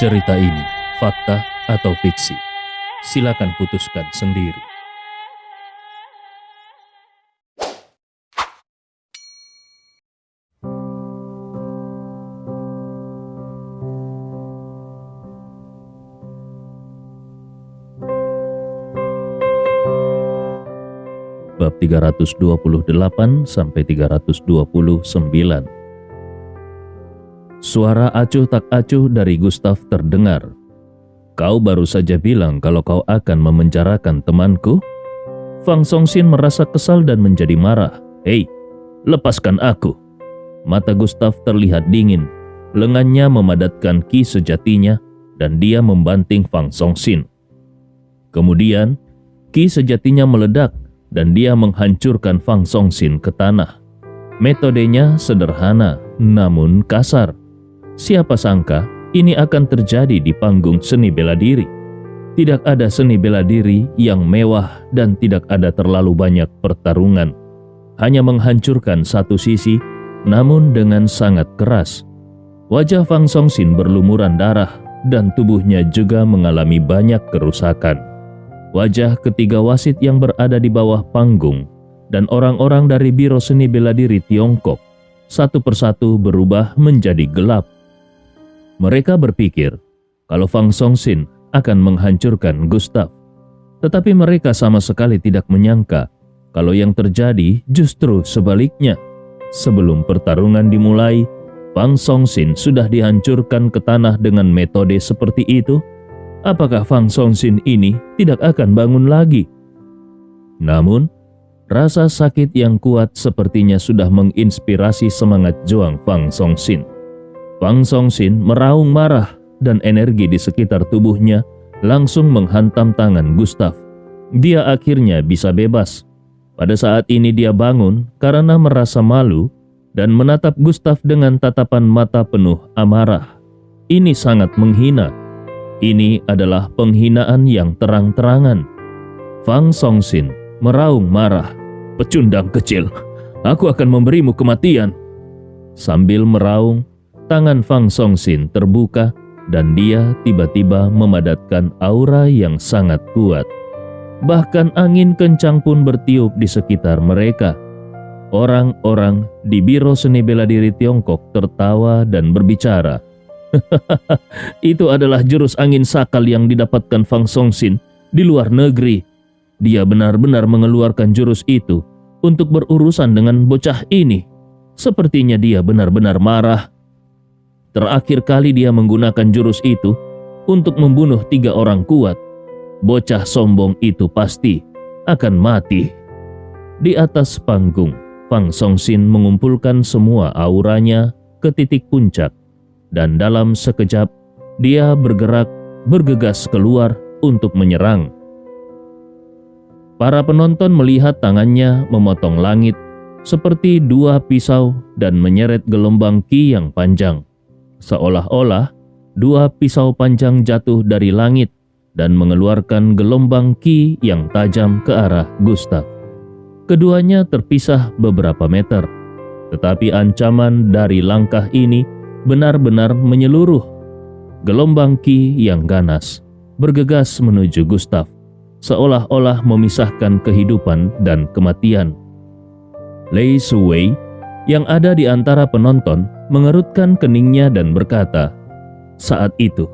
Cerita ini fakta atau fiksi? Silakan putuskan sendiri. Bab 328 sampai 329. Suara acuh tak acuh dari Gustav terdengar. "Kau baru saja bilang kalau kau akan memenjarakan temanku?" Fang Songxin merasa kesal dan menjadi marah. "Hei, lepaskan aku!" Mata Gustav terlihat dingin. Lengannya memadatkan ki sejatinya dan dia membanting Fang Songxin. Kemudian, ki sejatinya meledak dan dia menghancurkan Fang Songxin ke tanah. Metodenya sederhana namun kasar. Siapa sangka ini akan terjadi di panggung seni bela diri. Tidak ada seni bela diri yang mewah dan tidak ada terlalu banyak pertarungan. Hanya menghancurkan satu sisi, namun dengan sangat keras. Wajah Fang Songxin berlumuran darah dan tubuhnya juga mengalami banyak kerusakan. Wajah ketiga wasit yang berada di bawah panggung dan orang-orang dari Biro Seni Bela Diri Tiongkok satu persatu berubah menjadi gelap. Mereka berpikir kalau Fang Songxin akan menghancurkan Gustav. Tetapi mereka sama sekali tidak menyangka kalau yang terjadi justru sebaliknya. Sebelum pertarungan dimulai, Fang Songxin sudah dihancurkan ke tanah dengan metode seperti itu. Apakah Fang Songxin ini tidak akan bangun lagi? Namun, rasa sakit yang kuat sepertinya sudah menginspirasi semangat juang Fang Songxin. Fang Songxin meraung marah dan energi di sekitar tubuhnya langsung menghantam tangan Gustav. Dia akhirnya bisa bebas. Pada saat ini dia bangun karena merasa malu dan menatap Gustav dengan tatapan mata penuh amarah. Ini sangat menghina. Ini adalah penghinaan yang terang-terangan. Fang Songxin meraung marah. "Pecundang kecil, aku akan memberimu kematian." Sambil meraung, tangan Fang Songxin terbuka dan dia tiba-tiba memadatkan aura yang sangat kuat. Bahkan angin kencang pun bertiup di sekitar mereka. Orang-orang di Biro Seni Bela Diri Tiongkok tertawa dan berbicara. "Itu adalah jurus angin sakal yang didapatkan Fang Songxin di luar negeri. Dia benar-benar mengeluarkan jurus itu untuk berurusan dengan bocah ini. Sepertinya dia benar-benar marah. Terakhir kali dia menggunakan jurus itu untuk membunuh 3 orang kuat. Bocah sombong itu pasti akan mati." Di atas panggung, Fang Songxin mengumpulkan semua auranya ke titik puncak. Dan dalam sekejap, dia bergegas keluar untuk menyerang. Para penonton melihat tangannya memotong langit seperti 2 pisau dan menyeret gelombang ki yang panjang. Seolah-olah 2 pisau panjang jatuh dari langit dan mengeluarkan gelombang ki yang tajam ke arah Gustav. Keduanya terpisah beberapa meter, tetapi ancaman dari langkah ini benar-benar menyeluruh. Gelombang ki yang ganas bergegas menuju Gustav, seolah-olah memisahkan kehidupan dan kematian. Lei Suwei yang ada di antara penonton mengerutkan keningnya dan berkata, "Saat itu,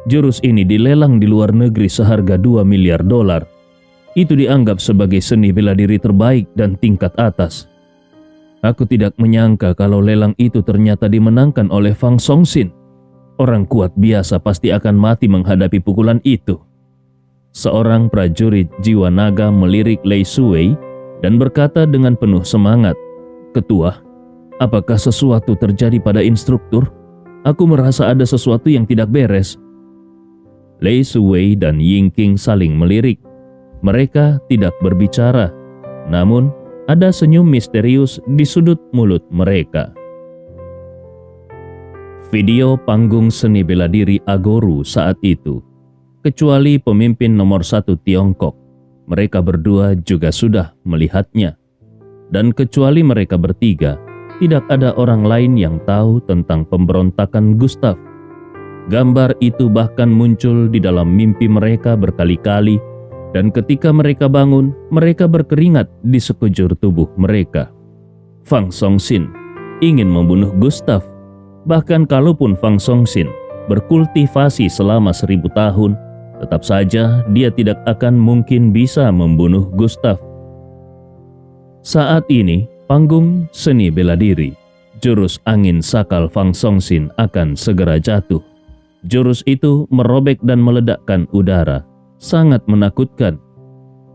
jurus ini dilelang di luar negeri seharga $2 miliar. Itu dianggap sebagai seni bela diri terbaik dan tingkat atas. Aku tidak menyangka kalau lelang itu ternyata dimenangkan oleh Fang Songxin. Orang kuat biasa pasti akan mati menghadapi pukulan itu." Seorang prajurit jiwa naga melirik Lei Suwei dan berkata dengan penuh semangat, "Ketua, apakah sesuatu terjadi pada instruktur? Aku merasa ada sesuatu yang tidak beres." Lei Suwei dan Yingqing saling melirik. Mereka tidak berbicara, namun ada senyum misterius di sudut mulut mereka. Video panggung seni bela diri Agoru saat itu. Kecuali pemimpin nomor 1 Tiongkok, mereka berdua juga sudah melihatnya. Dan kecuali mereka bertiga, tidak ada orang lain yang tahu tentang pemberontakan Gustav. Gambar itu bahkan muncul di dalam mimpi mereka berkali-kali, dan ketika mereka bangun, mereka berkeringat di sekujur tubuh mereka. Fang Songxin ingin membunuh Gustav. Bahkan kalaupun Fang Songxin berkultivasi selama 1000 tahun, tetap saja dia tidak akan mungkin bisa membunuh Gustav. Saat ini, panggung seni bela diri, jurus angin sakal Fang Songxin akan segera jatuh. Jurus itu merobek dan meledakkan udara, sangat menakutkan.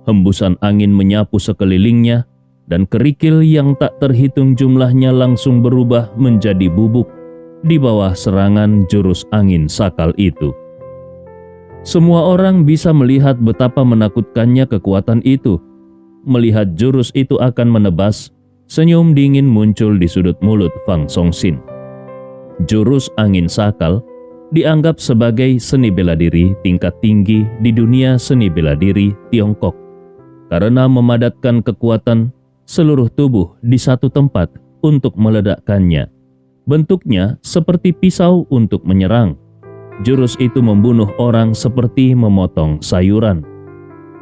Hembusan angin menyapu sekelilingnya, dan kerikil yang tak terhitung jumlahnya langsung berubah menjadi bubuk di bawah serangan jurus angin sakal itu. Semua orang bisa melihat betapa menakutkannya kekuatan itu. Melihat jurus itu akan menebas, senyum dingin muncul di sudut mulut Fang Songxin. Jurus angin sakal dianggap sebagai seni bela diri tingkat tinggi di dunia seni bela diri Tiongkok karena memadatkan kekuatan seluruh tubuh di satu tempat untuk meledakkannya. Bentuknya seperti pisau untuk menyerang. Jurus itu membunuh orang seperti memotong sayuran.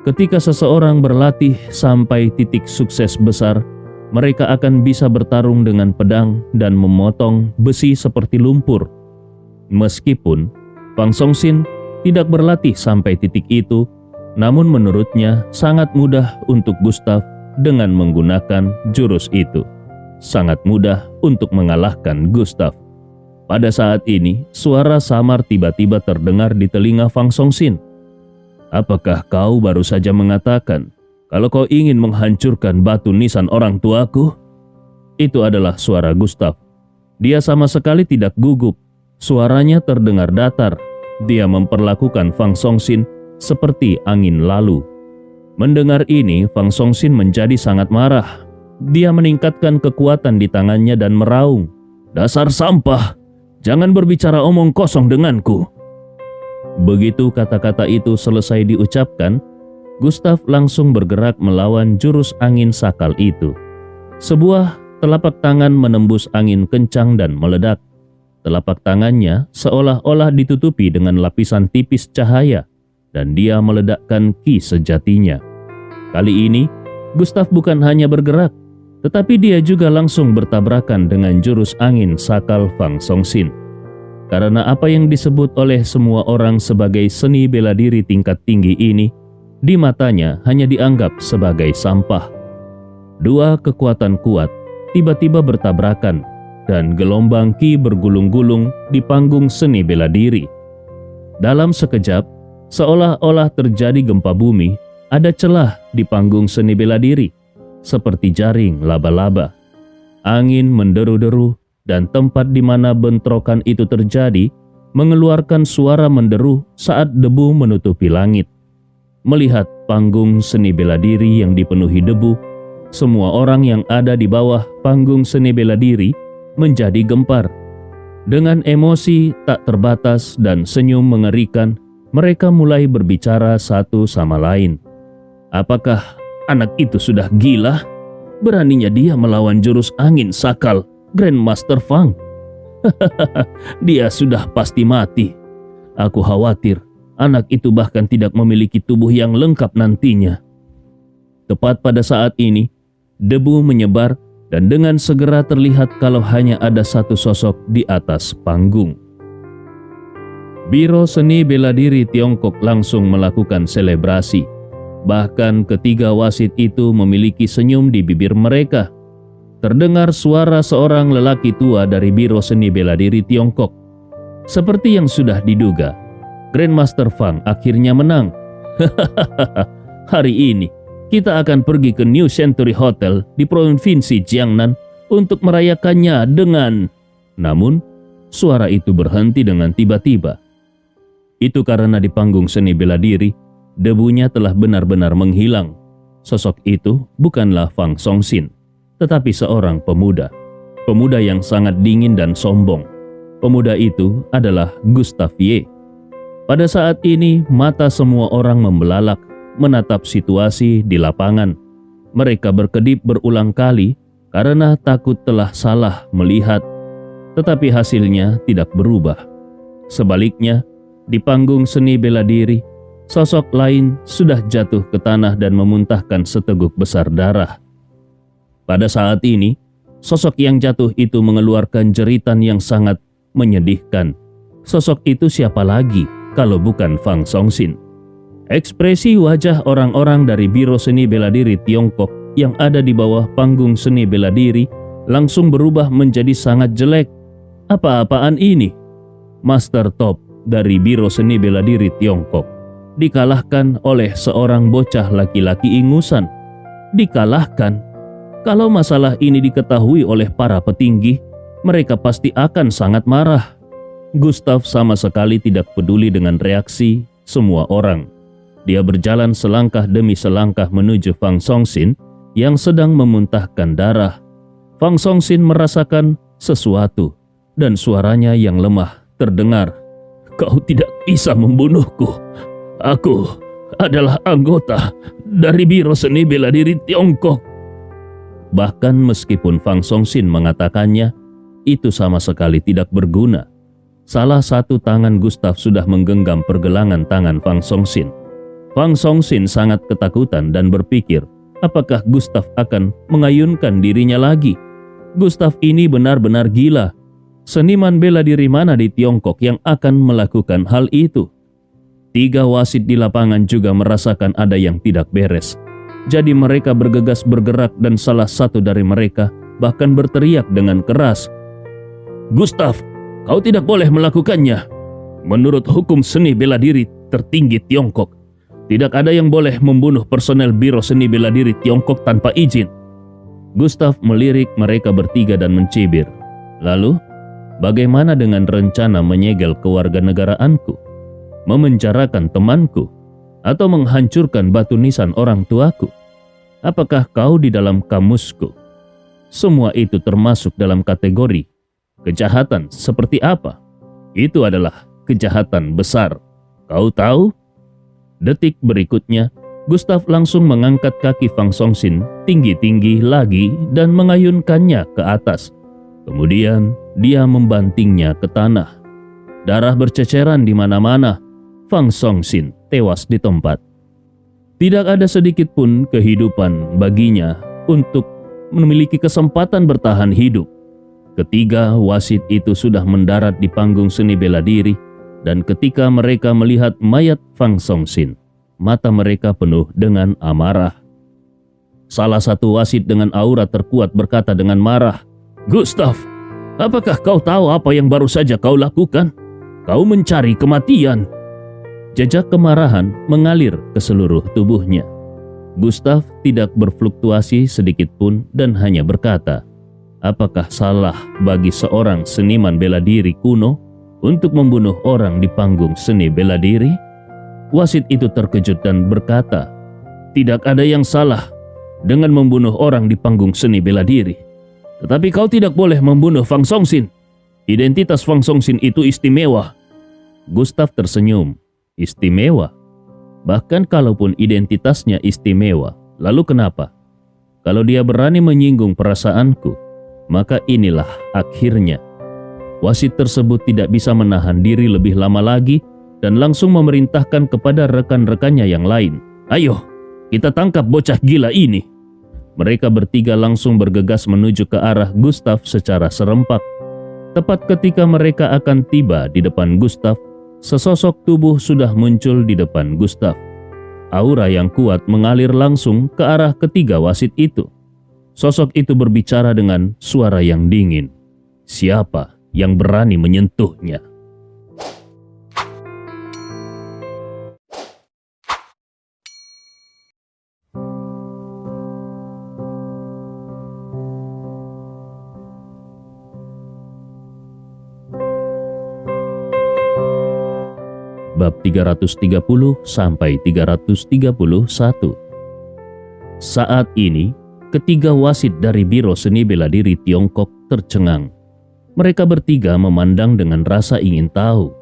Ketika seseorang berlatih sampai titik sukses besar, mereka akan bisa bertarung dengan pedang dan memotong besi seperti lumpur. Meskipun Fang Songxin tidak berlatih sampai titik itu, namun menurutnya sangat mudah untuk Gustav dengan menggunakan jurus itu. Sangat mudah untuk mengalahkan Gustav. Pada saat ini, suara samar tiba-tiba terdengar di telinga Fang Songxin. Apakah kau baru saja mengatakan kalau kau ingin menghancurkan batu nisan orang tuaku? Itu adalah suara Gustav. Dia sama sekali tidak gugup. Suaranya terdengar datar. Dia memperlakukan Fang Songxin seperti angin lalu. Mendengar ini, Fang Songxin menjadi sangat marah. Dia meningkatkan kekuatan di tangannya dan meraung, "Dasar sampah! Jangan berbicara omong kosong denganku." Begitu kata-kata itu selesai diucapkan, Gustav langsung bergerak melawan jurus angin sakal itu. Sebuah telapak tangan menembus angin kencang dan meledak. Telapak tangannya seolah-olah ditutupi dengan lapisan tipis cahaya, dan dia meledakkan ki sejatinya. Kali ini, Gustav bukan hanya bergerak, tetapi dia juga langsung bertabrakan dengan jurus angin sakal Fang Songxin. Karena apa yang disebut oleh semua orang sebagai seni bela diri tingkat tinggi ini, di matanya hanya dianggap sebagai sampah. Dua kekuatan kuat tiba-tiba bertabrakan, dan gelombang ki bergulung-gulung di panggung seni bela diri. Dalam sekejap, seolah-olah terjadi gempa bumi, ada celah di panggung seni bela diri, seperti jaring laba-laba. Angin menderu-deru, dan tempat di mana bentrokan itu terjadi mengeluarkan suara menderu saat debu menutupi langit. Melihat panggung seni bela diri yang dipenuhi debu, semua orang yang ada di bawah panggung seni bela diri menjadi gempar. Dengan emosi tak terbatas dan senyum mengerikan, mereka mulai berbicara satu sama lain. Apakah anak itu sudah gila? Beraninya dia melawan jurus angin sakal Grandmaster Fang. Dia sudah pasti mati. Aku khawatir anak itu bahkan tidak memiliki tubuh yang lengkap nantinya. Tepat pada saat ini, debu menyebar dan dengan segera terlihat kalau hanya ada satu sosok di atas panggung. Biro Seni Bela Diri Tiongkok langsung melakukan selebrasi. Bahkan ketiga wasit itu memiliki senyum di bibir mereka. Terdengar suara seorang lelaki tua dari Biro Seni Bela Diri Tiongkok. Seperti yang sudah diduga, Grandmaster Fang akhirnya menang. Hari ini kita akan pergi ke New Century Hotel di Provinsi Jiangnan untuk merayakannya dengan... Namun, suara itu berhenti dengan tiba-tiba. Itu karena di panggung seni bela diri, debunya telah benar-benar menghilang. Sosok itu bukanlah Fang Songxin, tetapi seorang pemuda. Pemuda yang sangat dingin dan sombong. Pemuda itu adalah Gustav Ye. Pada saat ini, mata semua orang membelalak menatap situasi di lapangan. Mereka berkedip berulang kali karena takut telah salah melihat, tetapi hasilnya tidak berubah. Sebaliknya, di panggung seni bela diri, sosok lain sudah jatuh ke tanah dan memuntahkan seteguk besar darah. Pada saat ini, sosok yang jatuh itu mengeluarkan jeritan yang sangat menyedihkan. Sosok itu siapa lagi kalau bukan Fang Songsin? Ekspresi wajah orang-orang dari Biro Seni Bela Diri Tiongkok yang ada di bawah panggung seni bela diri langsung berubah menjadi sangat jelek. Apa-apaan ini? Master Top dari Biro Seni Bela Diri Tiongkok dikalahkan oleh seorang bocah laki-laki ingusan. Dikalahkan? Kalau masalah ini diketahui oleh para petinggi, mereka pasti akan sangat marah. Gustav sama sekali tidak peduli dengan reaksi semua orang. Dia berjalan selangkah demi selangkah menuju Fang Songsin yang sedang memuntahkan darah. Fang Songsin merasakan sesuatu dan suaranya yang lemah terdengar. Kau tidak bisa membunuhku. Aku adalah anggota dari Biro Seni Bela Diri Tiongkok. Bahkan meskipun Fang Songsin mengatakannya, itu sama sekali tidak berguna. Salah satu tangan Gustav sudah menggenggam pergelangan tangan Fang Songsin. Fang Songsin sangat ketakutan dan berpikir, apakah Gustav akan mengayunkan dirinya lagi? Gustav ini benar-benar gila. Seniman bela diri mana di Tiongkok yang akan melakukan hal itu? 3 wasit di lapangan juga merasakan ada yang tidak beres. Jadi mereka bergegas bergerak dan salah satu dari mereka bahkan berteriak dengan keras. Gustav, kau tidak boleh melakukannya. Menurut hukum seni bela diri tertinggi Tiongkok, tidak ada yang boleh membunuh personel Biro Seni Bela Diri Tiongkok tanpa izin. Gustav melirik mereka bertiga dan mencibir. Lalu, bagaimana dengan rencana menyegel kewarganegaraanku, memenjarakan temanku, atau menghancurkan batu nisan orang tuaku? Apakah kau di dalam kamusku? Semua itu termasuk dalam kategori kejahatan seperti apa? Itu adalah kejahatan besar. Kau tahu? Detik berikutnya, Gustav langsung mengangkat kaki Fang Songsin tinggi-tinggi lagi dan mengayunkannya ke atas. Kemudian dia membantingnya ke tanah. Darah berceceran di mana-mana. Fang Songsin tewas di tempat. Tidak ada sedikit pun kehidupan baginya untuk memiliki kesempatan bertahan hidup. Ketiga wasit itu sudah mendarat di panggung seni bela diri, dan ketika mereka melihat mayat Fang Songsin, mata mereka penuh dengan amarah. Salah satu wasit dengan aura terkuat berkata dengan marah, Gustav, apakah kau tahu apa yang baru saja kau lakukan? Kau mencari kematian. Jejak kemarahan mengalir ke seluruh tubuhnya. Gustav tidak berfluktuasi sedikit pun dan hanya berkata, apakah salah bagi seorang seniman bela diri kuno untuk membunuh orang di panggung seni bela diri? Wasit itu terkejut dan berkata, tidak ada yang salah dengan membunuh orang di panggung seni bela diri. Tetapi kau tidak boleh membunuh Fang Songsin. Identitas Fang Songsin itu istimewa. Gustav tersenyum. Istimewa? Bahkan kalaupun identitasnya istimewa, lalu kenapa? Kalau dia berani menyinggung perasaanku, maka inilah akhirnya. Wasit tersebut tidak bisa menahan diri lebih lama lagi dan langsung memerintahkan kepada rekan-rekannya yang lain. Ayo, kita tangkap bocah gila ini. Mereka bertiga langsung bergegas menuju ke arah Gustav secara serempak. Tepat ketika mereka akan tiba di depan Gustav, sesosok tubuh sudah muncul di depan Gustav. Aura yang kuat mengalir langsung ke arah ketiga wasit itu. Sosok itu berbicara dengan suara yang dingin. Siapa yang berani menyentuhnya? Bab 330 sampai 331. Saat ini, ketiga wasit dari Biro Seni Bela Diri Tiongkok tercengang. Mereka bertiga memandang dengan rasa ingin tahu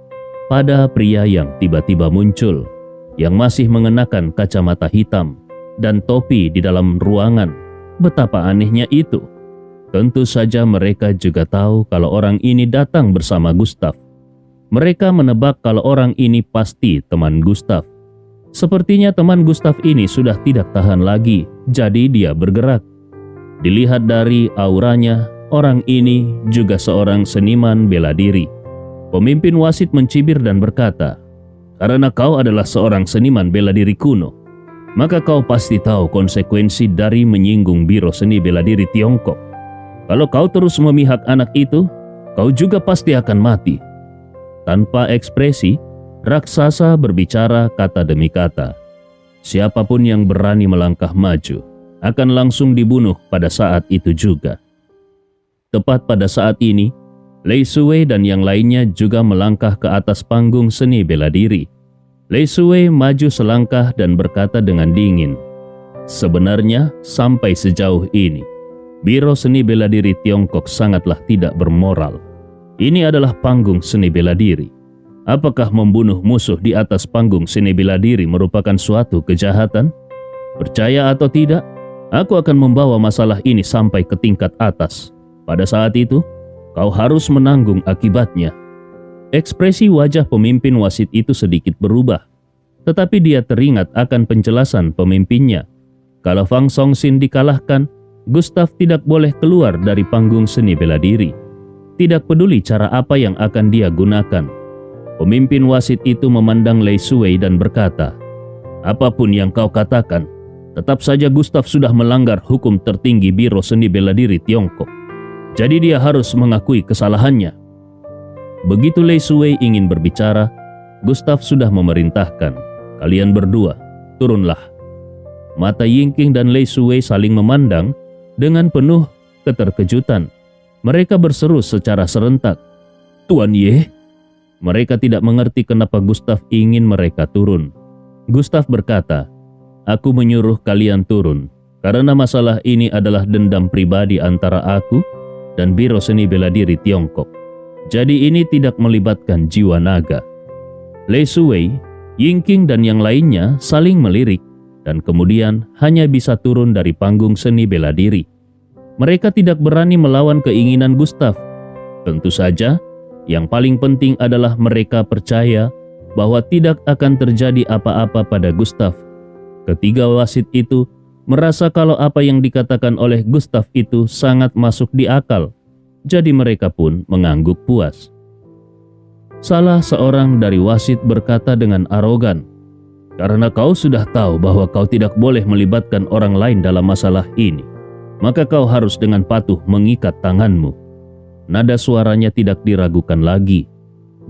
pada pria yang tiba-tiba muncul, yang masih mengenakan kacamata hitam dan topi di dalam ruangan. Betapa anehnya itu. Tentu saja mereka juga tahu kalau orang ini datang bersama Gustav. Mereka menebak kalau orang ini pasti teman Gustav. Sepertinya teman Gustav ini sudah tidak tahan lagi, jadi dia bergerak. Dilihat dari auranya, orang ini juga seorang seniman bela diri. Pemimpin wasit mencibir dan berkata, "Karena kau adalah seorang seniman bela diri kuno, maka kau pasti tahu konsekuensi dari menyinggung Biro Seni Bela Diri Tiongkok. Kalau kau terus memihak anak itu, kau juga pasti akan mati." Tanpa ekspresi, raksasa berbicara kata demi kata. Siapapun yang berani melangkah maju akan langsung dibunuh pada saat itu juga. Tepat pada saat ini, Lei Shuwei dan yang lainnya juga melangkah ke atas panggung seni bela diri. Lei Shuwei maju selangkah dan berkata dengan dingin, "Sebenarnya sampai sejauh ini, Biro Seni Bela Diri Tiongkok sangatlah tidak bermoral. Ini adalah panggung seni bela diri. Apakah membunuh musuh di atas panggung seni bela diri merupakan suatu kejahatan? Percaya atau tidak, aku akan membawa masalah ini sampai ke tingkat atas. Pada saat itu, kau harus menanggung akibatnya." Ekspresi wajah pemimpin wasit itu sedikit berubah, tetapi dia teringat akan penjelasan pemimpinnya. Kalau Fang Songsin dikalahkan, Gustav tidak boleh keluar dari panggung seni bela diri. Tidak peduli cara apa yang akan dia gunakan. Pemimpin wasit itu memandang Lei Shuwei dan berkata, "Apapun yang kau katakan, tetap saja Gustav sudah melanggar hukum tertinggi Biro Seni Bela Diri Tiongkok. Jadi dia harus mengakui kesalahannya." Begitu Lei Shuwei ingin berbicara, Gustav sudah memerintahkan, "Kalian berdua, turunlah." Mata Yingqing dan Lei Shuwei saling memandang dengan penuh keterkejutan. Mereka berseru secara serentak, "Tuan Ye!" Mereka tidak mengerti kenapa Gustav ingin mereka turun. Gustav berkata, "Aku menyuruh kalian turun karena masalah ini adalah dendam pribadi antara aku dan Biro Seni Bela Diri Tiongkok. Jadi ini tidak melibatkan jiwa naga." Lei Shuwei, Yingqing dan yang lainnya saling melirik dan kemudian hanya bisa turun dari panggung seni bela diri. Mereka tidak berani melawan keinginan Gustav. Tentu saja, yang paling penting adalah mereka percaya bahwa tidak akan terjadi apa-apa pada Gustav. Ketiga wasit itu merasa kalau apa yang dikatakan oleh Gustav itu sangat masuk di akal, jadi mereka pun mengangguk puas. Salah seorang dari wasit berkata dengan arogan, "Karena kau sudah tahu bahwa kau tidak boleh melibatkan orang lain dalam masalah ini, maka kau harus dengan patuh mengikat tanganmu." Nada suaranya tidak diragukan lagi.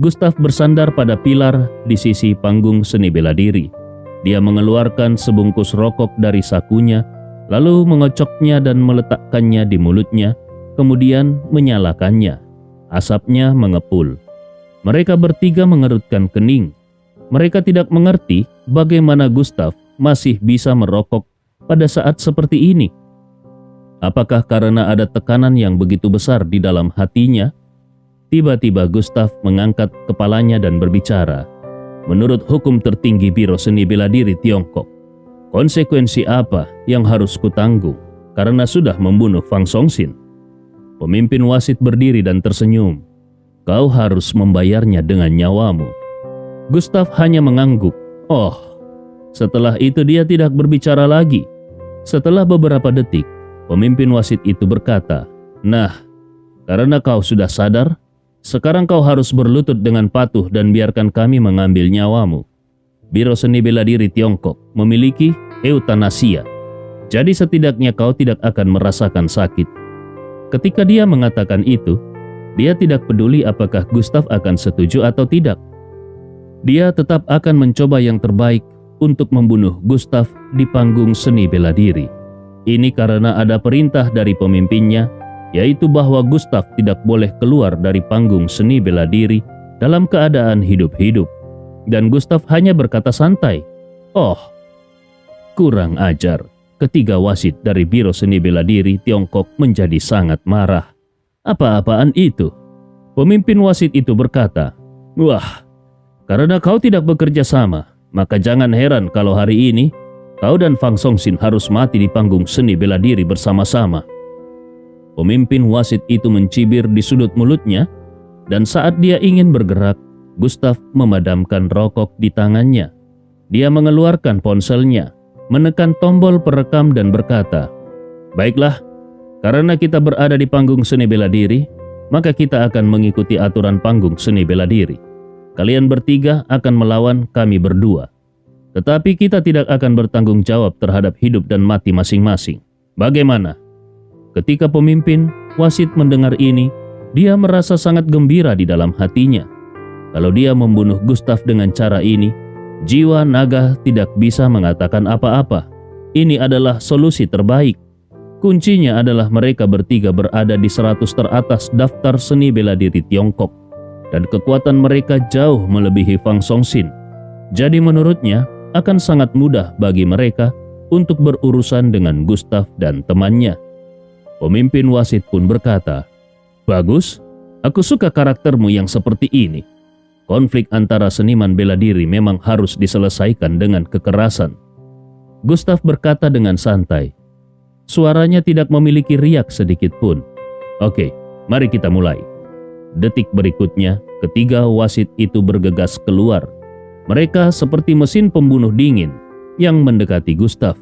Gustav bersandar pada pilar di sisi panggung seni bela diri. Dia mengeluarkan sebungkus rokok dari sakunya, lalu mengocoknya dan meletakkannya di mulutnya, kemudian menyalakannya. Asapnya mengepul. Mereka bertiga mengerutkan kening. Mereka tidak mengerti bagaimana Gustav masih bisa merokok pada saat seperti ini. Apakah karena ada tekanan yang begitu besar di dalam hatinya? Tiba-tiba Gustav mengangkat kepalanya dan berbicara. "Menurut hukum tertinggi Biro Seni Bela Diri Tiongkok, konsekuensi apa yang harus kutanggung karena sudah membunuh Fang Songsin?" Pemimpin wasit berdiri dan tersenyum. "Kau harus membayarnya dengan nyawamu." Gustav hanya mengangguk. Oh, setelah itu dia tidak berbicara lagi. Setelah beberapa detik, pemimpin wasit itu berkata, "Nah, karena kau sudah sadar, sekarang kau harus berlutut dengan patuh dan biarkan kami mengambil nyawamu. Biro Seni Bela Diri Tiongkok memiliki eutanasia, jadi setidaknya kau tidak akan merasakan sakit." Ketika dia mengatakan itu, dia tidak peduli apakah Gustav akan setuju atau tidak. Dia tetap akan mencoba yang terbaik untuk membunuh Gustav di panggung seni bela diri. Ini karena ada perintah dari pemimpinnya, yaitu bahwa Gustav tidak boleh keluar dari panggung seni bela diri dalam keadaan hidup-hidup. Dan Gustav hanya berkata santai, "Oh, kurang ajar." Ketiga wasit dari Biro Seni Bela Diri Tiongkok menjadi sangat marah. "Apa-apaan itu?" Pemimpin wasit itu berkata, "Wah, karena kau tidak bekerja sama, maka jangan heran kalau hari ini kau dan Fang Songsin harus mati di panggung seni bela diri bersama-sama." Pemimpin wasit itu mencibir di sudut mulutnya, dan saat dia ingin bergerak, Gustav memadamkan rokok di tangannya. Dia mengeluarkan ponselnya, menekan tombol perekam dan berkata, "Baiklah, karena kita berada di panggung seni bela diri, maka kita akan mengikuti aturan panggung seni bela diri. Kalian bertiga akan melawan kami berdua. Tetapi kita tidak akan bertanggung jawab terhadap hidup dan mati masing-masing. Bagaimana?" Ketika pemimpin wasit mendengar ini, dia merasa sangat gembira di dalam hatinya. Kalau dia membunuh Gustav dengan cara ini, jiwa naga tidak bisa mengatakan apa-apa. Ini adalah solusi terbaik. Kuncinya adalah mereka bertiga berada di 100 teratas daftar seni bela diri Tiongkok, dan kekuatan mereka jauh melebihi Fang Songsin. Jadi menurutnya akan sangat mudah bagi mereka untuk berurusan dengan Gustav dan temannya. Pemimpin wasit pun berkata, "Bagus, aku suka karaktermu yang seperti ini. Konflik antara seniman bela diri memang harus diselesaikan dengan kekerasan." Gustav berkata dengan santai. Suaranya tidak memiliki riak sedikit pun. "Oke, mari kita mulai." Detik berikutnya, ketiga wasit itu bergegas keluar. Mereka seperti mesin pembunuh dingin yang mendekati Gustav.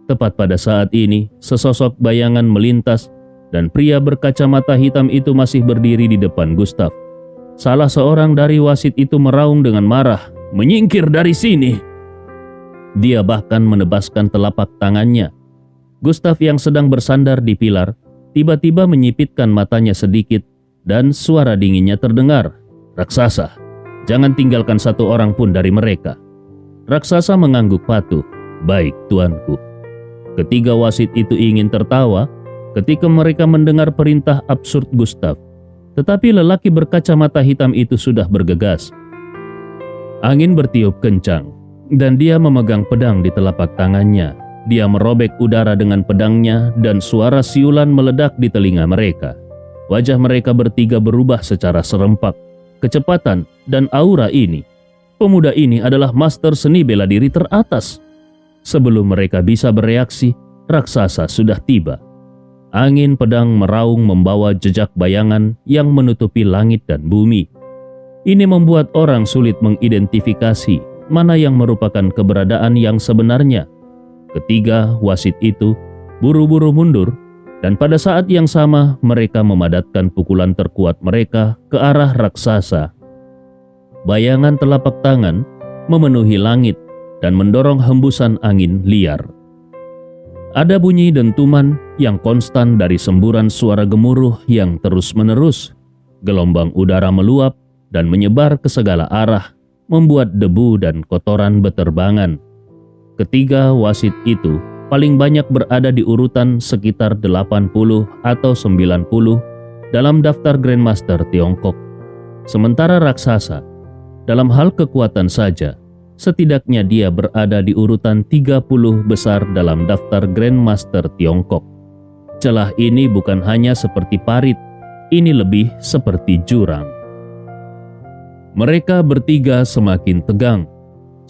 Tepat pada saat ini, sesosok bayangan melintas dan pria berkacamata hitam itu masih berdiri di depan Gustav. Salah seorang dari wasit itu meraung dengan marah, "Menyingkir dari sini!" Dia bahkan menebaskan telapak tangannya. Gustav yang sedang bersandar di pilar tiba-tiba menyipitkan matanya sedikit dan suara dinginnya terdengar, "Raksasa, jangan tinggalkan satu orang pun dari mereka." Raksasa mengangguk patuh, "Baik, tuanku." Ketiga wasit itu ingin tertawa ketika mereka mendengar perintah absurd Gustav. Tetapi lelaki berkacamata hitam itu sudah bergegas. Angin bertiup kencang dan dia memegang pedang di telapak tangannya. Dia merobek udara dengan pedangnya dan suara siulan meledak di telinga mereka. Wajah mereka bertiga berubah secara serempak. Kecepatan dan aura ini. Pemuda ini adalah master seni bela diri teratas. Sebelum mereka bisa bereaksi, raksasa sudah tiba. Angin pedang meraung membawa jejak bayangan yang menutupi langit dan bumi. Ini membuat orang sulit mengidentifikasi mana yang merupakan keberadaan yang sebenarnya. Ketiga wasit itu buru-buru mundur, dan pada saat yang sama mereka memadatkan pukulan terkuat mereka ke arah raksasa. Bayangan telapak tangan memenuhi langit dan mendorong hembusan angin liar. Ada bunyi dentuman yang konstan dari semburan suara gemuruh yang terus-menerus. Gelombang udara meluap dan menyebar ke segala arah, membuat debu dan kotoran beterbangan. Ketiga wasit itu paling banyak berada di urutan sekitar 80 atau 90 dalam daftar Grandmaster Tiongkok. Sementara raksasa, dalam hal kekuatan saja, setidaknya dia berada di urutan 30 besar dalam daftar Grandmaster Tiongkok. Celah ini bukan hanya seperti parit, ini lebih seperti jurang. Mereka bertiga semakin tegang.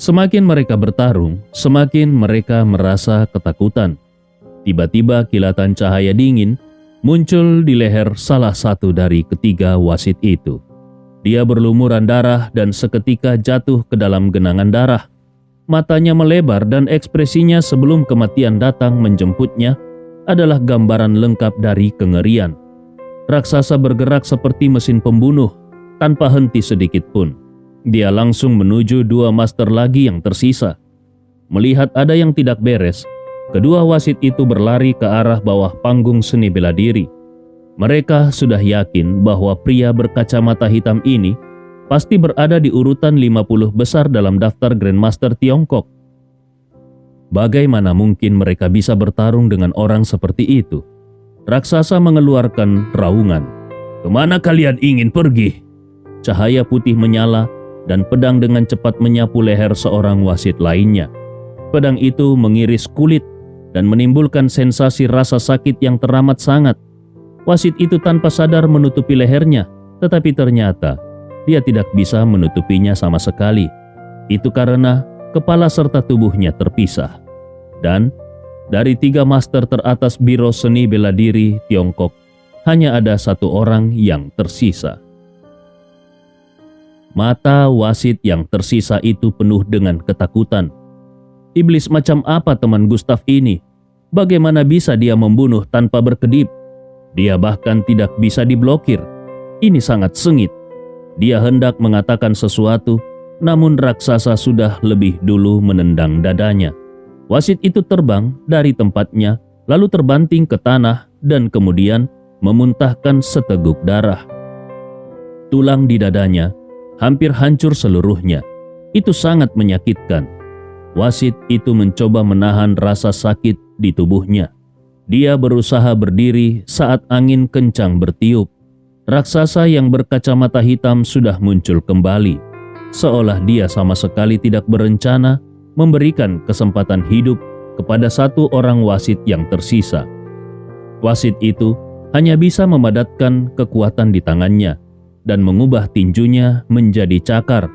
Semakin mereka bertarung, semakin mereka merasa ketakutan. Tiba-tiba kilatan cahaya dingin muncul di leher salah satu dari ketiga wasit itu. Dia berlumuran darah dan seketika jatuh ke dalam genangan darah. Matanya melebar dan ekspresinya sebelum kematian datang menjemputnya adalah gambaran lengkap dari kengerian. Raksasa bergerak seperti mesin pembunuh tanpa henti sedikit pun. Dia langsung menuju dua master lagi yang tersisa. Melihat ada yang tidak beres, kedua wasit itu berlari ke arah bawah panggung seni bela diri. Mereka sudah yakin bahwa pria berkacamata hitam ini pasti berada di urutan 50 besar dalam daftar Grandmaster Tiongkok. Bagaimana mungkin mereka bisa bertarung dengan orang seperti itu? Raksasa mengeluarkan raungan. "Kemana kalian ingin pergi?" Cahaya putih menyala dan pedang dengan cepat menyapu leher seorang wasit lainnya. Pedang itu mengiris kulit dan menimbulkan sensasi rasa sakit yang teramat sangat. Wasit itu tanpa sadar menutupi lehernya, tetapi ternyata dia tidak bisa menutupinya sama sekali. Itu karena kepala serta tubuhnya terpisah. Dan dari 3 master teratas Biro Seni Bela Diri Tiongkok, hanya ada 1 orang yang tersisa. Mata wasit yang tersisa itu penuh dengan ketakutan. Iblis macam apa teman Gustav ini? Bagaimana bisa dia membunuh tanpa berkedip? Dia bahkan tidak bisa diblokir. Ini sangat sengit. Dia hendak mengatakan sesuatu, namun raksasa sudah lebih dulu menendang dadanya. Wasit itu terbang dari tempatnya, lalu terbanting ke tanah dan kemudian memuntahkan seteguk darah. Tulang di dadanya hampir hancur seluruhnya. Itu sangat menyakitkan. Wasit itu mencoba menahan rasa sakit di tubuhnya. Dia berusaha berdiri saat angin kencang bertiup. Raksasa yang berkacamata hitam sudah muncul kembali, seolah dia sama sekali tidak berencana memberikan kesempatan hidup kepada satu orang wasit yang tersisa. Wasit itu hanya bisa memadatkan kekuatan di tangannya dan mengubah tinjunya menjadi cakar,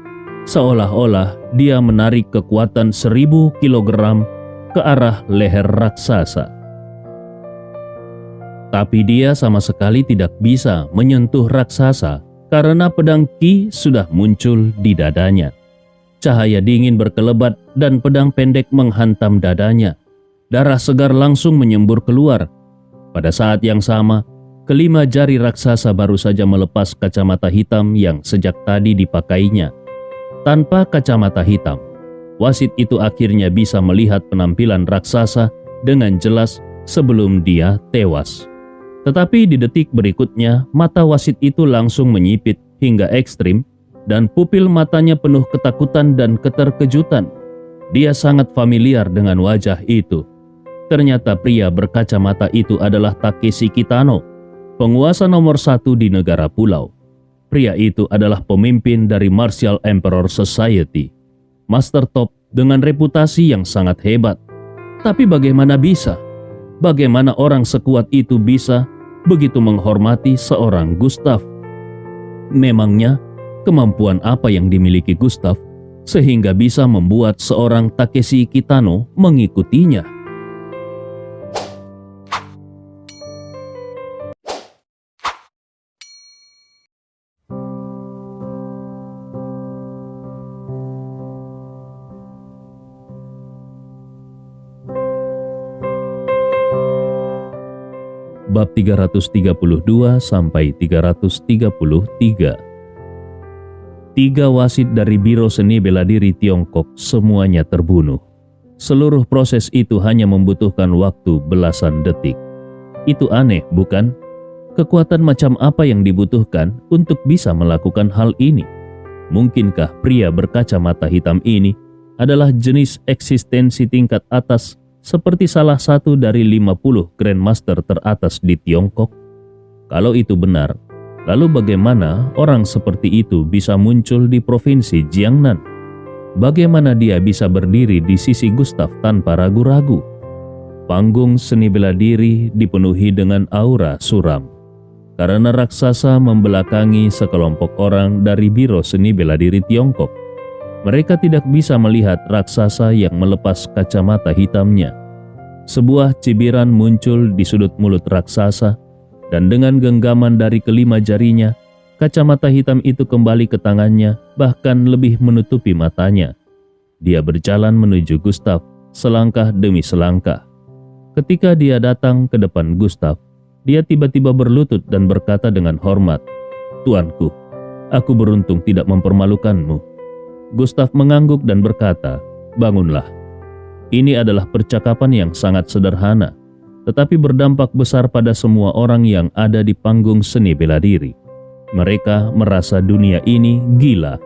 seolah-olah dia menarik kekuatan 1000 kilogram ke arah leher raksasa. Tapi dia sama sekali tidak bisa menyentuh raksasa karena pedang Ki sudah muncul di dadanya. Cahaya dingin berkelebat dan pedang pendek menghantam dadanya. Darah segar langsung menyembur keluar. Pada saat yang sama, kelima jari raksasa baru saja melepas kacamata hitam yang sejak tadi dipakainya. Tanpa kacamata hitam, wasit itu akhirnya bisa melihat penampilan raksasa dengan jelas sebelum dia tewas. Tetapi di detik berikutnya, mata wasit itu langsung menyipit hingga ekstrim dan pupil matanya penuh ketakutan dan keterkejutan. Dia sangat familiar dengan wajah itu. Ternyata pria berkacamata itu adalah Takeshi Kitano, penguasa nomor 1 di negara pulau. Pria itu adalah pemimpin dari Martial Emperor Society, master top dengan reputasi yang sangat hebat. Tapi bagaimana bisa? Bagaimana orang sekuat itu bisa begitu menghormati seorang Gustav? Memangnya kemampuan apa yang dimiliki Gustav sehingga bisa membuat seorang Takeshi Kitano mengikutinya? Bab 332 sampai 333. 3 wasit dari Biro Seni Bela Diri Tiongkok semuanya terbunuh. Seluruh proses itu hanya membutuhkan waktu belasan detik. Itu aneh, bukan? Kekuatan macam apa yang dibutuhkan untuk bisa melakukan hal ini? Mungkinkah pria berkacamata hitam ini adalah jenis eksistensi tingkat atas seperti salah satu dari 50 Grandmaster teratas di Tiongkok? Kalau itu benar, lalu bagaimana orang seperti itu bisa muncul di provinsi Jiangnan? Bagaimana dia bisa berdiri di sisi Gustav tanpa ragu-ragu? Panggung seni bela diri dipenuhi dengan aura suram, karena raksasa membelakangi sekelompok orang dari Biro Seni Bela Diri Tiongkok. Mereka tidak bisa melihat raksasa yang melepas kacamata hitamnya. Sebuah cibiran muncul di sudut mulut raksasa, dan dengan genggaman dari kelima jarinya, kacamata hitam itu kembali ke tangannya, bahkan lebih menutupi matanya. Dia berjalan menuju Gustav, selangkah demi selangkah. Ketika dia datang ke depan Gustav, dia tiba-tiba berlutut dan berkata dengan hormat, "Tuanku, aku beruntung tidak mempermalukanmu." Gustav mengangguk dan berkata, "Bangunlah." Ini adalah percakapan yang sangat sederhana, tetapi berdampak besar pada semua orang yang ada di panggung seni bela diri. Mereka merasa dunia ini gila.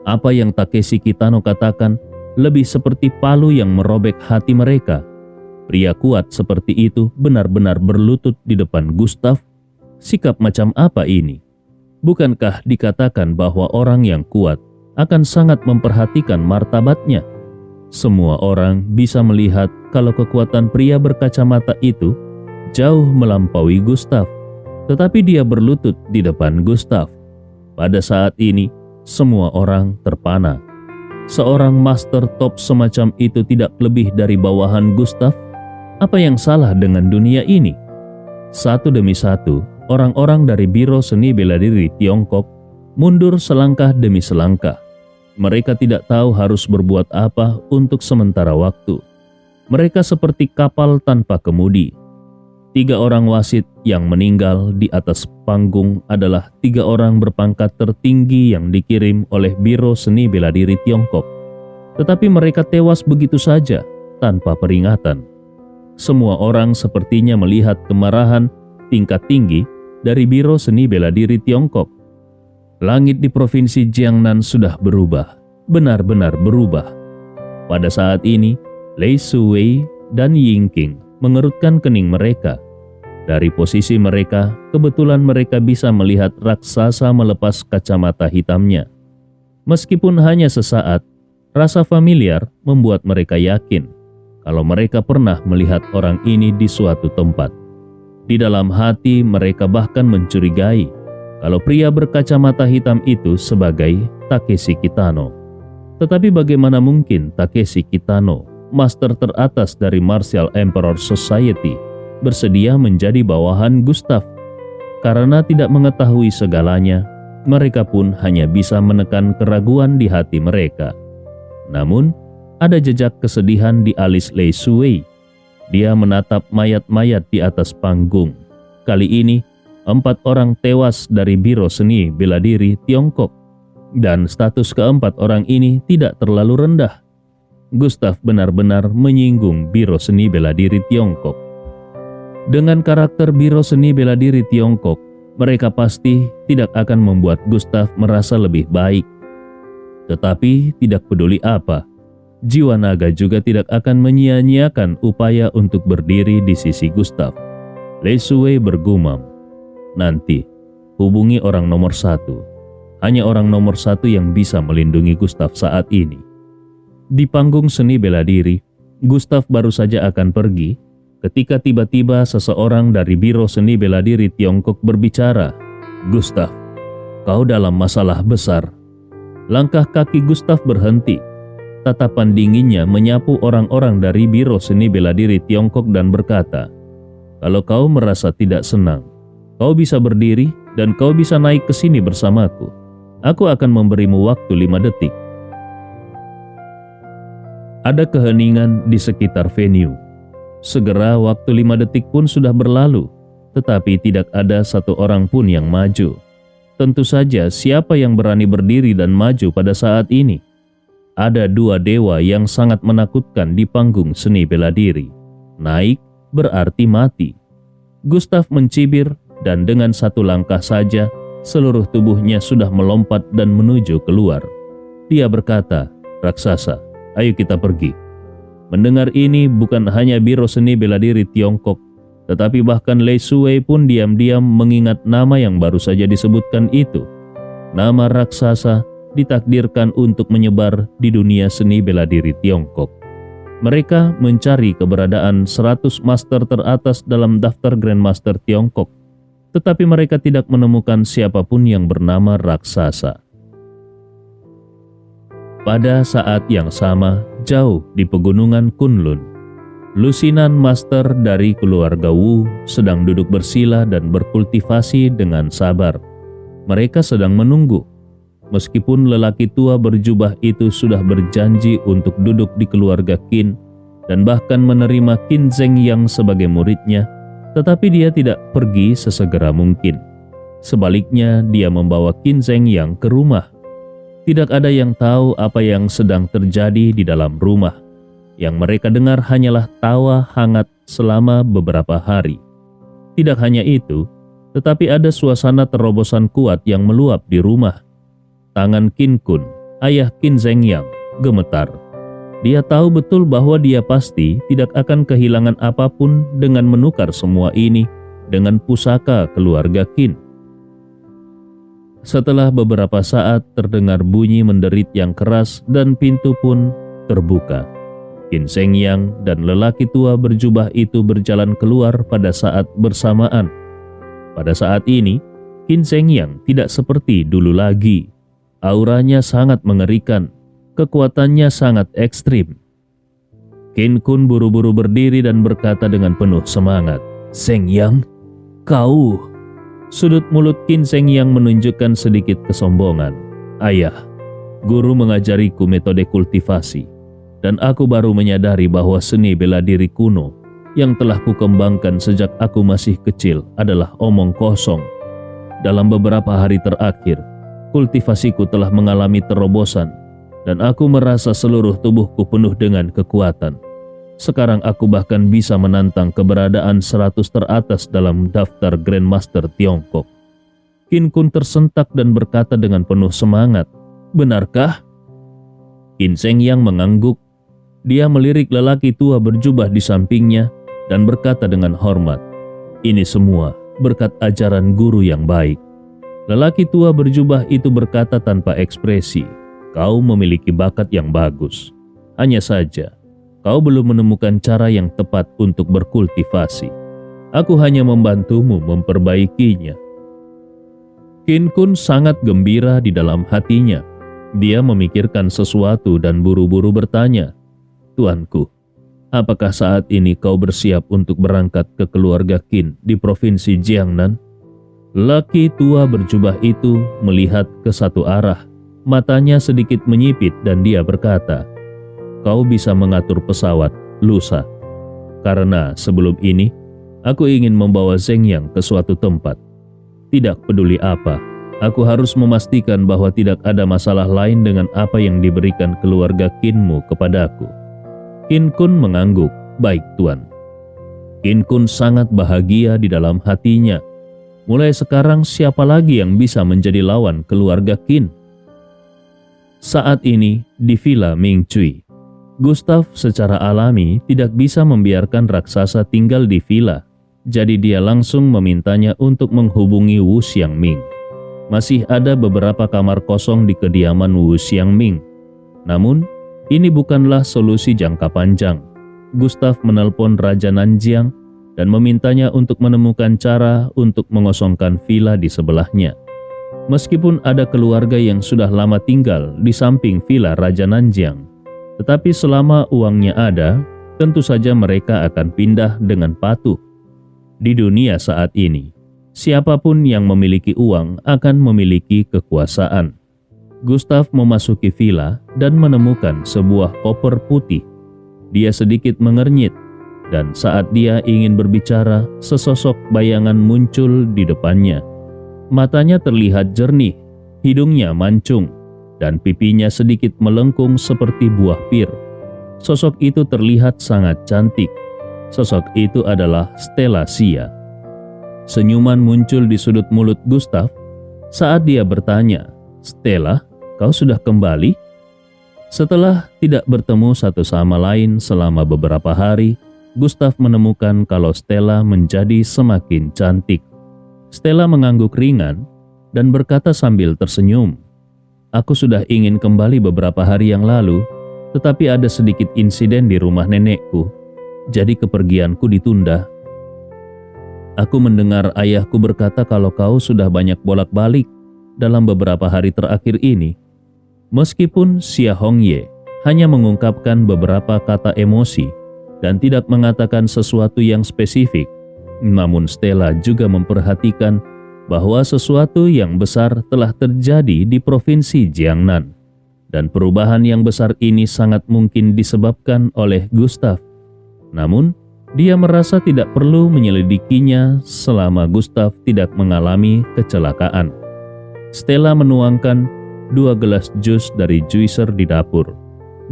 Apa yang Takeshi Kitano katakan lebih seperti palu yang merobek hati mereka. Pria kuat seperti itu benar-benar berlutut di depan Gustav. Sikap macam apa ini? Bukankah dikatakan bahwa orang yang kuat akan sangat memperhatikan martabatnya? Semua orang bisa melihat kalau kekuatan pria berkacamata itu jauh melampaui Gustav, tetapi dia berlutut di depan Gustav. Pada saat ini, semua orang terpana. Seorang master top semacam itu tidak lebih dari bawahan Gustav. Apa yang salah dengan dunia ini? 1 demi 1, orang-orang dari Biro Seni Bela Diri Tiongkok mundur selangkah demi selangkah. Mereka tidak tahu harus berbuat apa untuk sementara waktu. Mereka seperti kapal tanpa kemudi. 3 orang wasit yang meninggal di atas panggung adalah 3 orang berpangkat tertinggi yang dikirim oleh Biro Seni Bela Diri Tiongkok. Tetapi mereka tewas begitu saja, tanpa peringatan. Semua orang sepertinya melihat kemarahan tingkat tinggi dari Biro Seni Bela Diri Tiongkok. Langit di Provinsi Jiangnan sudah berubah, benar-benar berubah. Pada saat ini, Lei Suwei dan Yingqing mengerutkan kening mereka. Dari posisi mereka, kebetulan mereka bisa melihat raksasa melepas kacamata hitamnya. Meskipun hanya sesaat, rasa familiar membuat mereka yakin kalau mereka pernah melihat orang ini di suatu tempat. Di dalam hati mereka bahkan mencurigai kalau pria berkacamata hitam itu sebagai Takeshi Kitano. Tetapi bagaimana mungkin Takeshi Kitano, master teratas dari Martial Emperor Society, bersedia menjadi bawahan Gustav? Karena tidak mengetahui segalanya, mereka pun hanya bisa menekan keraguan di hati mereka. Namun, ada jejak kesedihan di alis Lei Suwei. Dia menatap mayat-mayat di atas panggung. Kali ini, 4 orang tewas dari Biro Seni Bela Diri Tiongkok. Dan status keempat orang ini tidak terlalu rendah. Gustav benar-benar menyinggung Biro Seni Bela Diri Tiongkok. Dengan karakter Biro Seni Bela Diri Tiongkok, mereka pasti tidak akan membuat Gustav merasa lebih baik. Tetapi tidak peduli apa, jiwa naga juga tidak akan menyia-nyiakan upaya untuk berdiri di sisi Gustav. Lei Suwei bergumam, nanti hubungi orang nomor 1. Hanya orang nomor 1 yang bisa melindungi Gustav saat ini. Di panggung seni bela diri, Gustav baru saja akan pergi ketika tiba-tiba seseorang dari Biro Seni Bela Diri Tiongkok berbicara. Gustav, kau dalam masalah besar. Langkah kaki Gustav berhenti. Tatapan dinginnya menyapu orang-orang dari Biro Seni Bela Diri Tiongkok dan berkata, kalau kau merasa tidak senang, kau bisa berdiri dan kau bisa naik ke sini bersamaku. Aku akan memberimu waktu 5 detik. Ada keheningan di sekitar venue. Segera waktu 5 detik pun sudah berlalu, tetapi tidak ada satu orang pun yang maju. Tentu saja siapa yang berani berdiri dan maju pada saat ini? Ada 2 dewa yang sangat menakutkan di panggung seni bela diri. Naik berarti mati. Gustav mencibir dan dengan 1 langkah saja seluruh tubuhnya sudah melompat dan menuju keluar. Dia berkata, raksasa, ayo kita pergi. Mendengar ini bukan hanya Biro Seni Bela Diri Tiongkok, tetapi bahkan Lei Suwei pun diam-diam mengingat nama yang baru saja disebutkan itu. Nama raksasa ditakdirkan untuk menyebar di dunia seni bela diri Tiongkok. Mereka mencari keberadaan 100 master teratas dalam daftar Grandmaster Tiongkok, tetapi mereka tidak menemukan siapapun yang bernama raksasa. Pada saat yang sama, jauh di pegunungan Kunlun, lusinan master dari keluarga Wu sedang duduk bersila dan berkultivasi dengan sabar. Mereka sedang menunggu. Meskipun lelaki tua berjubah itu sudah berjanji untuk duduk di keluarga Qin dan bahkan menerima Qin Zheng Yang sebagai muridnya, tetapi dia tidak pergi sesegera mungkin. Sebaliknya, dia membawa Qin Zheng Yang ke rumah. Tidak ada yang tahu apa yang sedang terjadi di dalam rumah. Yang mereka dengar hanyalah tawa hangat selama beberapa hari. Tidak hanya itu, tetapi ada suasana terobosan kuat yang meluap di rumah. Tangan Qin Kun, ayah Qin Zheng Yang, gemetar. Dia tahu betul bahwa dia pasti tidak akan kehilangan apapun dengan menukar semua ini dengan pusaka keluarga Qin. Setelah beberapa saat terdengar bunyi menderit yang keras dan pintu pun terbuka. Qin Zheng Yang dan lelaki tua berjubah itu berjalan keluar pada saat bersamaan. Pada saat ini, Qin Zheng Yang tidak seperti dulu lagi. Auranya sangat mengerikan, kekuatannya sangat ekstrim. Qin Kun buru-buru berdiri dan berkata dengan penuh semangat, Zheng Yang, kau... Sudut mulut Qin Seng yang menunjukkan sedikit kesombongan. Ayah, guru mengajariku metode kultivasi, dan aku baru menyadari bahwa seni bela diri kuno yang telah kukembangkan sejak aku masih kecil adalah omong kosong. Dalam beberapa hari terakhir, kultivasiku telah mengalami terobosan, dan aku merasa seluruh tubuhku penuh dengan kekuatan. Sekarang aku bahkan bisa menantang keberadaan 100 teratas dalam daftar Grandmaster Tiongkok. Qin Kun tersentak dan berkata dengan penuh semangat, "Benarkah?" Qin Seng yang mengangguk. Dia melirik lelaki tua berjubah di sampingnya dan berkata dengan hormat, "Ini semua berkat ajaran guru yang baik." Lelaki tua berjubah itu berkata tanpa ekspresi, "Kau memiliki bakat yang bagus. Hanya saja, kau belum menemukan cara yang tepat untuk berkultivasi. Aku hanya membantumu memperbaikinya." Qin Kun sangat gembira di dalam hatinya. Dia memikirkan sesuatu dan buru-buru bertanya, "Tuanku, apakah saat ini kau bersiap untuk berangkat ke keluarga Qin di provinsi Jiangnan?" Laki tua berjubah itu melihat ke satu arah. Matanya sedikit menyipit dan dia berkata, "Kau bisa mengatur pesawat lusa. Karena sebelum ini, aku ingin membawa Zheng Yang ke suatu tempat. Tidak peduli apa, aku harus memastikan bahwa tidak ada masalah lain dengan apa yang diberikan keluarga Qinmu kepadaku." Qin Kun mengangguk, "Baik, Tuan." Qin Kun sangat bahagia di dalam hatinya. Mulai sekarang siapa lagi yang bisa menjadi lawan keluarga Qin? Saat ini di Villa Ming Cui, Gustav secara alami tidak bisa membiarkan raksasa tinggal di villa. Jadi dia langsung memintanya untuk menghubungi Wu Xiangming. Masih ada beberapa kamar kosong di kediaman Wu Xiangming. Namun, ini bukanlah solusi jangka panjang. Gustav menelpon Raja Nanjiang dan memintanya untuk menemukan cara untuk mengosongkan villa di sebelahnya. Meskipun ada keluarga yang sudah lama tinggal di samping villa Raja Nanjiang, tetapi selama uangnya ada, tentu saja mereka akan pindah dengan patuh. Di dunia saat ini, siapapun yang memiliki uang akan memiliki kekuasaan. Gustav memasuki villa dan menemukan sebuah koper putih. Dia sedikit mengernyit, dan saat dia ingin berbicara, sesosok bayangan muncul di depannya. Matanya terlihat jernih, hidungnya mancung, dan pipinya sedikit melengkung seperti buah pir. Sosok itu terlihat sangat cantik. Sosok itu adalah Stella Xia. Senyuman muncul di sudut mulut Gustav saat dia bertanya, "Stella, kau sudah kembali?" Setelah tidak bertemu satu sama lain selama beberapa hari, Gustav menemukan kalau Stella menjadi semakin cantik. Stella mengangguk ringan dan berkata sambil tersenyum, "Aku sudah ingin kembali beberapa hari yang lalu, tetapi ada sedikit insiden di rumah nenekku, jadi kepergianku ditunda." "Aku mendengar ayahku berkata kalau kau sudah banyak bolak-balik dalam beberapa hari terakhir ini." Meskipun Xia Hongye hanya mengungkapkan beberapa kata emosi dan tidak mengatakan sesuatu yang spesifik, namun Stella juga memperhatikan bahwa sesuatu yang besar telah terjadi di provinsi Jiangnan, dan perubahan yang besar ini sangat mungkin disebabkan oleh Gustav. Namun, dia merasa tidak perlu menyelidikinya selama Gustav tidak mengalami kecelakaan. Stella menuangkan 2 gelas jus dari juicer di dapur.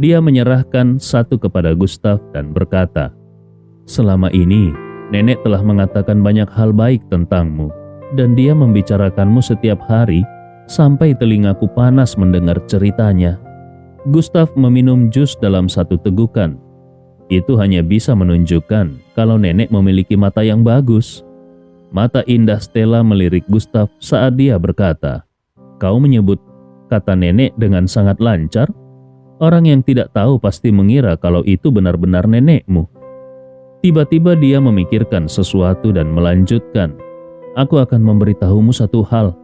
Dia menyerahkan satu kepada Gustav dan berkata, "Selama ini, nenek telah mengatakan banyak hal baik tentangmu, dan dia membicarakanmu setiap hari sampai telingaku panas mendengar ceritanya." Gustav meminum jus dalam satu tegukan. Itu hanya bisa menunjukkan kalau nenek memiliki mata yang bagus. Mata indah Stella melirik Gustav saat dia berkata, "Kau menyebut kata nenek dengan sangat lancar. Orang yang tidak tahu pasti mengira kalau itu benar-benar nenekmu." Tiba-tiba dia memikirkan sesuatu dan melanjutkan, "Aku akan memberitahumu satu hal.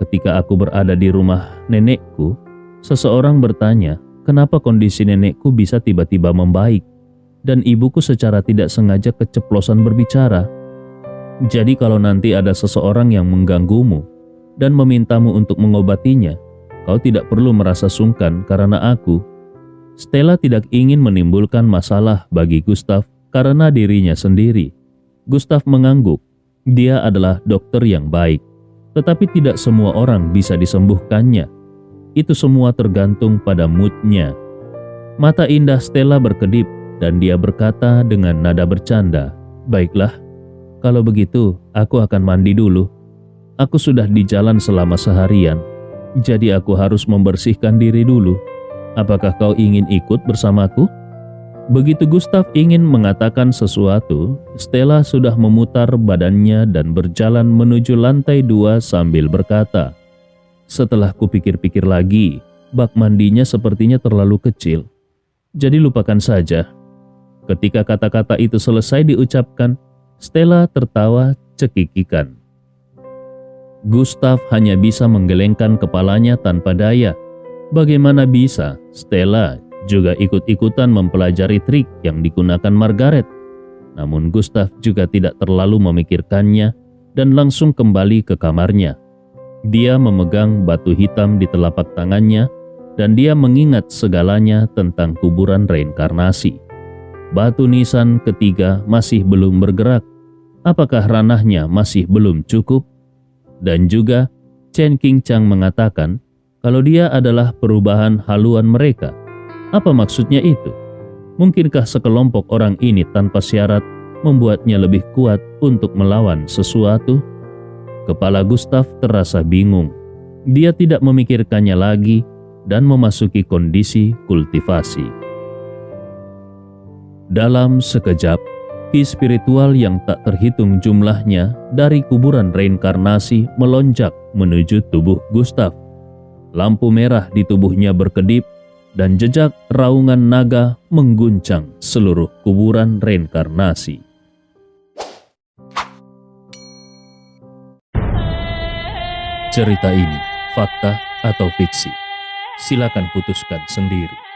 Ketika aku berada di rumah nenekku, seseorang bertanya, kenapa kondisi nenekku bisa tiba-tiba membaik, dan ibuku secara tidak sengaja keceplosan berbicara. Jadi kalau nanti ada seseorang yang mengganggumu dan memintamu untuk mengobatinya, kau tidak perlu merasa sungkan karena aku. Stella tidak ingin menimbulkan masalah bagi Gustav karena dirinya sendiri. Gustav mengangguk. Dia adalah dokter yang baik, tetapi tidak semua orang bisa disembuhkannya. Itu semua tergantung pada moodnya. Mata indah Stella berkedip dan dia berkata dengan nada bercanda, "Baiklah, kalau begitu aku akan mandi dulu. Aku sudah di jalan selama seharian, jadi aku harus membersihkan diri dulu. Apakah kau ingin ikut bersamaku?" Begitu Gustav ingin mengatakan sesuatu, Stella sudah memutar badannya dan berjalan menuju lantai 2 sambil berkata, "Setelah kupikir-pikir lagi, bak mandinya sepertinya terlalu kecil. Jadi lupakan saja." Ketika kata-kata itu selesai diucapkan, Stella tertawa cekikikan. Gustav hanya bisa menggelengkan kepalanya tanpa daya. Bagaimana bisa Stella juga ikut-ikutan mempelajari trik yang digunakan Margaret? Namun Gustav juga tidak terlalu memikirkannya dan langsung kembali ke kamarnya. Dia memegang batu hitam di telapak tangannya dan dia mengingat segalanya tentang kuburan reinkarnasi. Batu nisan ketiga masih belum bergerak. Apakah ranahnya masih belum cukup? Dan juga Chen Qingchang mengatakan kalau dia adalah perubahan haluan mereka. Apa maksudnya itu? Mungkinkah sekelompok orang ini tanpa syarat membuatnya lebih kuat untuk melawan sesuatu? Kepala Gustav terasa bingung. Dia tidak memikirkannya lagi dan memasuki kondisi kultivasi. Dalam sekejap, ki spiritual yang tak terhitung jumlahnya dari kuburan reinkarnasi melonjak menuju tubuh Gustav. Lampu merah di tubuhnya berkedip dan jejak raungan naga mengguncang seluruh kuburan reinkarnasi. Cerita ini fakta atau fiksi? Silakan putuskan sendiri.